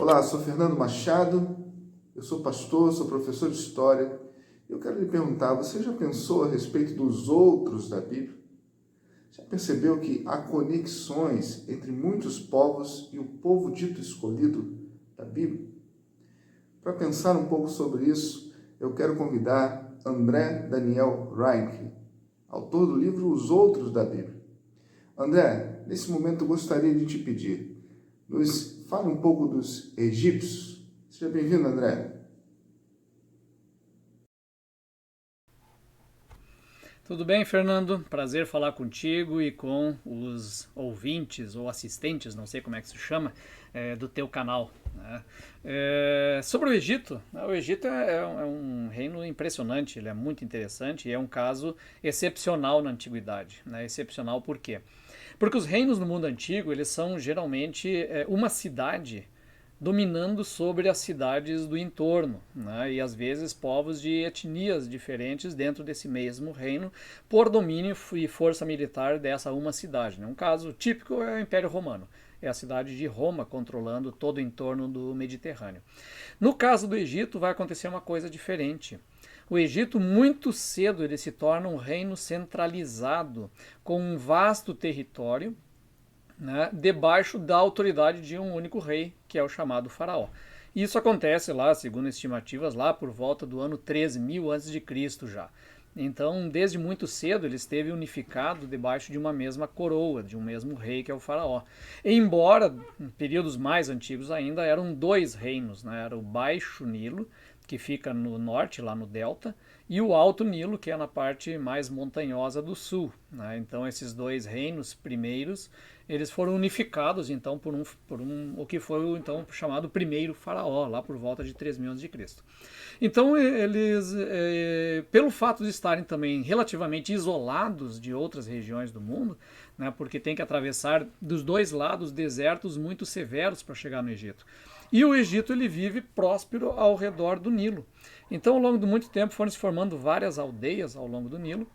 Olá, sou Fernando Machado, eu sou pastor, sou professor de História. Eu quero lhe perguntar, você já pensou a respeito dos outros da Bíblia? Já percebeu que há conexões entre muitos povos e o povo dito escolhido da Bíblia? Para pensar um pouco sobre isso, eu quero convidar André Daniel Reinke, autor do livro Os Outros da Bíblia. André, nesse momento eu gostaria de te pedir, nos fale um pouco dos egípcios. Seja bem-vindo, André. Tudo bem, Fernando? Prazer falar contigo e com os ouvintes ou assistentes, não sei como é que se chama, do teu canal, né? Sobre o Egito é um reino impressionante, ele é muito interessante e é um caso excepcional na antiguidade, né? Excepcional por quê? Porque os reinos no mundo antigo, eles são geralmente uma cidade dominando sobre as cidades do entorno, né? E às vezes povos de etnias diferentes dentro desse mesmo reino, por domínio e força militar dessa uma cidade, né? Um caso típico é o Império Romano. É a cidade de Roma controlando todo o entorno do Mediterrâneo. No caso do Egito, vai acontecer uma coisa diferente. O Egito, muito cedo, ele se torna um reino centralizado, com um vasto território, né, debaixo da autoridade de um único rei, que é o chamado faraó. E isso acontece lá, segundo estimativas, lá por volta do ano 13.000 a.C. já. Então, desde muito cedo, ele esteve unificado debaixo de uma mesma coroa, de um mesmo rei, que é o faraó. Embora, em períodos mais antigos ainda, eram dois reinos, né? Era o Baixo Nilo, que fica no norte, lá no delta, e o Alto Nilo, que é na parte mais montanhosa do sul, né? Então, esses dois reinos primeiros, eles foram unificados então por o que foi então chamado primeiro faraó, lá por volta de 3.000 a.C. Então eles, pelo fato de estarem também relativamente isolados de outras regiões do mundo, né, porque tem que atravessar dos dois lados desertos muito severos para chegar no Egito. E o Egito ele vive próspero ao redor do Nilo. Então, ao longo de muito tempo, foram se formando várias aldeias ao longo do Nilo,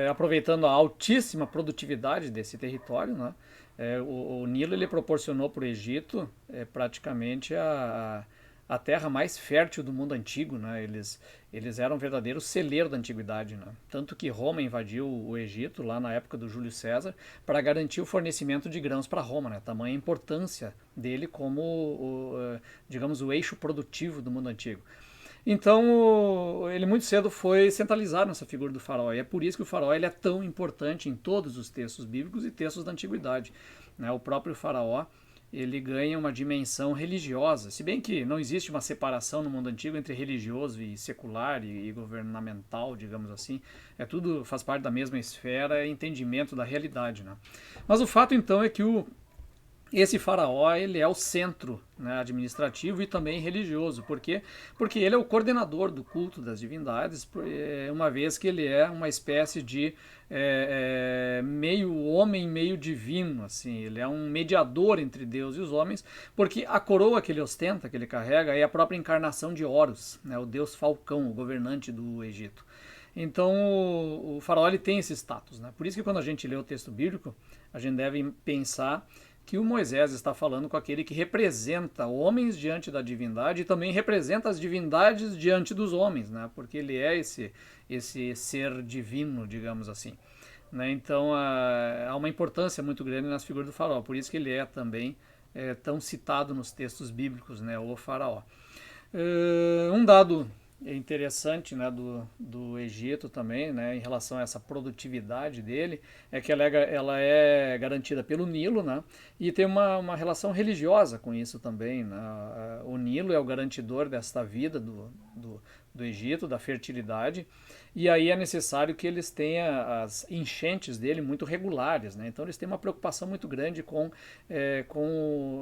aproveitando a altíssima produtividade desse território, né? O Nilo ele proporcionou para o Egito praticamente a terra mais fértil do mundo antigo, né? Eles eram um verdadeiro celeiro da antiguidade, né? Tanto que Roma invadiu o Egito lá na época do Júlio César para garantir o fornecimento de grãos para Roma, né? Tamanha a importância dele como, digamos, o eixo produtivo do mundo antigo. Então, ele muito cedo foi centralizado nessa figura do faraó. E é por isso que o faraó ele é tão importante em todos os textos bíblicos e textos da antiguidade, né? O próprio faraó ele ganha uma dimensão religiosa, se bem que não existe uma separação no mundo antigo entre religioso e secular e governamental, digamos assim. É tudo faz parte da mesma esfera, entendimento da realidade, né? Mas o fato então é que esse faraó ele é o centro, né, administrativo e também religioso. Por quê? Porque ele é o coordenador do culto das divindades, uma vez que ele é uma espécie de meio homem, meio divino. Assim. Ele é um mediador entre Deus e os homens, porque a coroa que ele ostenta, que ele carrega, é a própria encarnação de Horus, né, o deus falcão, o governante do Egito. Então o faraó ele tem esse status. Né? Por isso que quando a gente lê o texto bíblico, a gente deve pensar que o Moisés está falando com aquele que representa homens diante da divindade e também representa as divindades diante dos homens, né? Porque ele é esse ser divino, digamos assim. Né? Então há uma importância muito grande nas figuras do faraó, por isso que ele é também tão citado nos textos bíblicos, né? O faraó. Um dado interessante, né, do Egito também, né, em relação a essa produtividade dele, é que ela é garantida pelo Nilo, né, e tem uma relação religiosa com isso também. Né. O Nilo é o garantidor desta vida do Egito, da fertilidade, e aí é necessário que eles tenham as enchentes dele muito regulares. Né. Então eles têm uma preocupação muito grande com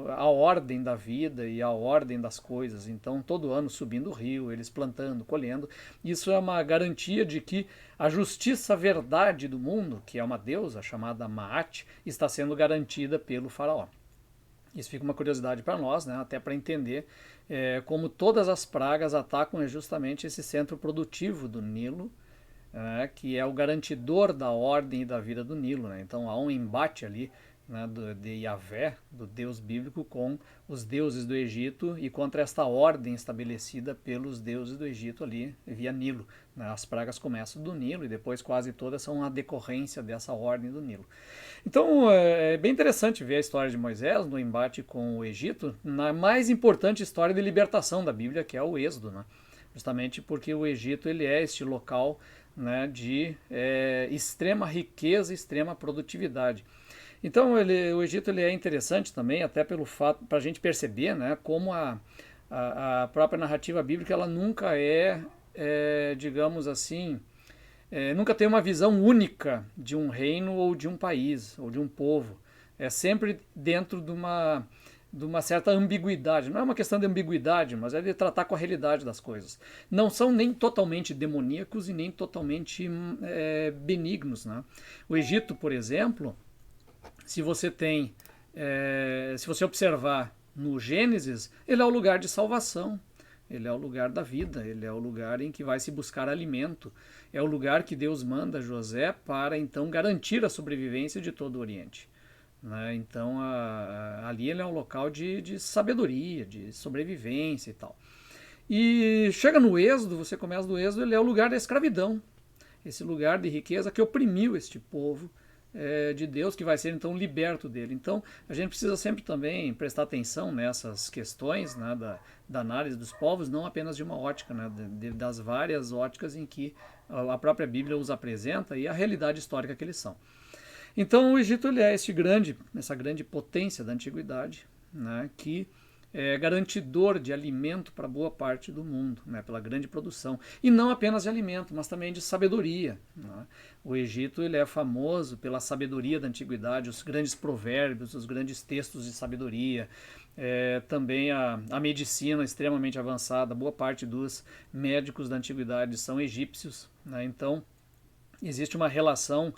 a ordem da vida e a ordem das coisas. Então todo ano subindo o rio, eles plantando, colhendo. Isso é uma garantia de que a justiça, a verdade do mundo, que é uma deusa chamada Maat, está sendo garantida pelo faraó. Isso fica uma curiosidade para nós, né? Até para entender como todas as pragas atacam justamente esse centro produtivo do Nilo, que é o garantidor da ordem e da vida do Nilo. Né? Então há um embate ali né, de Yahvé, do Deus bíblico, com os deuses do Egito e contra esta ordem estabelecida pelos deuses do Egito ali via Nilo. Né? As pragas começam do Nilo e depois quase todas são a decorrência dessa ordem do Nilo. Então é bem interessante ver a história de Moisés no embate com o Egito, na mais importante história de libertação da Bíblia, que é o Êxodo, né? Justamente porque o Egito ele é este local, né, de extrema riqueza, extrema produtividade. Então o Egito ele é interessante também, até pelo fato, para a gente perceber, né, como a própria narrativa bíblica ela nunca digamos assim, nunca tem uma visão única de um reino ou de um país ou de um povo. É sempre dentro de uma certa ambiguidade. Não é uma questão de ambiguidade, mas é de tratar com a realidade das coisas. Não são nem totalmente demoníacos e nem totalmente benignos. Né? O Egito, por exemplo, se você observar no Gênesis, ele é o lugar de salvação. Ele é o lugar da vida, ele é o lugar em que vai se buscar alimento. É o lugar que Deus manda José para, então, garantir a sobrevivência de todo o Oriente. Né? Então, ali ele é um local de sabedoria, de sobrevivência e tal. E chega no Êxodo, você começa do Êxodo, ele é o lugar da escravidão. Esse lugar de riqueza que oprimiu este povo de Deus, que vai ser então liberto dele. Então a gente precisa sempre também prestar atenção nessas questões, né, da análise dos povos, não apenas de uma ótica, né, das várias óticas em que a própria Bíblia os apresenta e a realidade histórica que eles são. Então o Egito ele é essa grande potência da antiguidade, né, que é garantidor de alimento para boa parte do mundo, né, pela grande produção. E não apenas de alimento, mas também de sabedoria. Né? O Egito ele é famoso pela sabedoria da antiguidade, os grandes provérbios, os grandes textos de sabedoria, também a medicina extremamente avançada. Boa parte dos médicos da antiguidade são egípcios. Né? Então, existe uma relação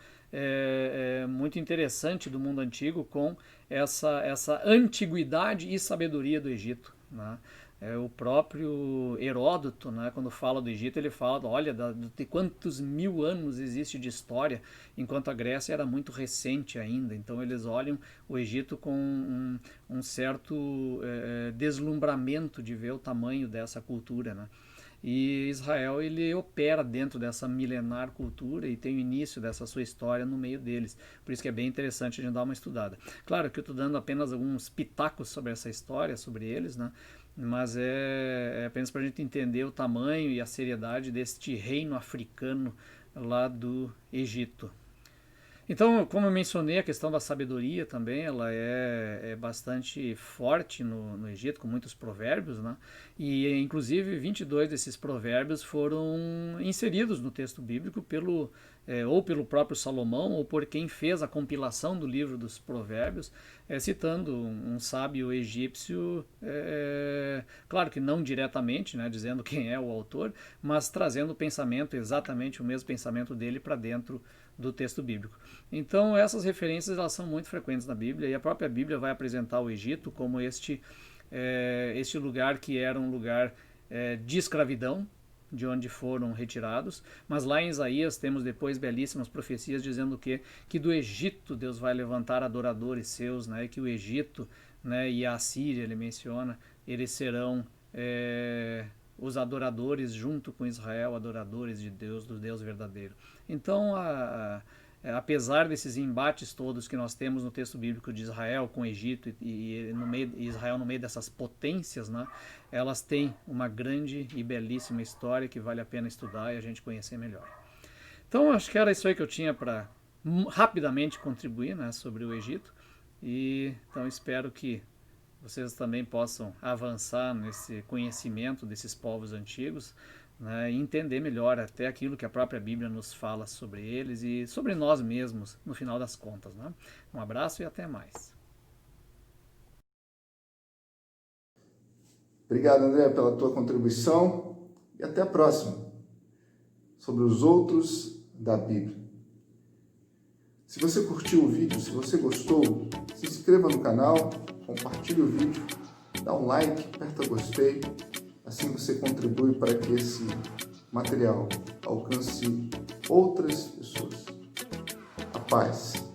muito interessante do mundo antigo com essa antiguidade e sabedoria do Egito. Né? O próprio Heródoto, né, quando fala do Egito, ele fala, olha, de quantos mil anos existe de história, enquanto a Grécia era muito recente ainda. Então eles olham o Egito com um certo deslumbramento de ver o tamanho dessa cultura. Né? E Israel ele opera dentro dessa milenar cultura e tem o início dessa sua história no meio deles. Por isso que é bem interessante a gente dar uma estudada. Claro que eu estou dando apenas alguns pitacos sobre essa história, sobre eles, né? Mas é apenas para a gente entender o tamanho e a seriedade deste reino africano lá do Egito. Então, como eu mencionei, a questão da sabedoria também, ela é bastante forte no Egito, com muitos provérbios, né? E, inclusive, 22 desses provérbios foram inseridos no texto bíblico ou pelo próprio Salomão, ou por quem fez a compilação do livro dos provérbios, citando um sábio egípcio, claro que não diretamente, né, dizendo quem é o autor, mas trazendo o pensamento, exatamente o mesmo pensamento dele para dentro do texto bíblico. Então essas referências elas são muito frequentes na Bíblia e a própria Bíblia vai apresentar o Egito como este lugar que era um lugar de escravidão, de onde foram retirados, mas lá em Isaías temos depois belíssimas profecias dizendo que do Egito Deus vai levantar adoradores seus, né, que o Egito, né, e a Assíria, ele menciona, eles serão os adoradores junto com Israel, adoradores de Deus, do Deus verdadeiro. Então, apesar desses embates todos que nós temos no texto bíblico de Israel com o Egito e Israel no meio dessas potências, né, elas têm uma grande e belíssima história que vale a pena estudar e a gente conhecer melhor. Então, acho que era isso aí que eu tinha para rapidamente contribuir, né, sobre o Egito. E então espero que vocês também possam avançar nesse conhecimento desses povos antigos, né, e entender melhor até aquilo que a própria Bíblia nos fala sobre eles e sobre nós mesmos, no final das contas. Né? Um abraço e até mais. Obrigado, André, pela tua contribuição e até a próxima, sobre os outros da Bíblia. Se você curtiu o vídeo, se você gostou, se inscreva no canal, compartilhe o vídeo, dá um like, aperta gostei, assim você contribui para que esse material alcance outras pessoas. A paz.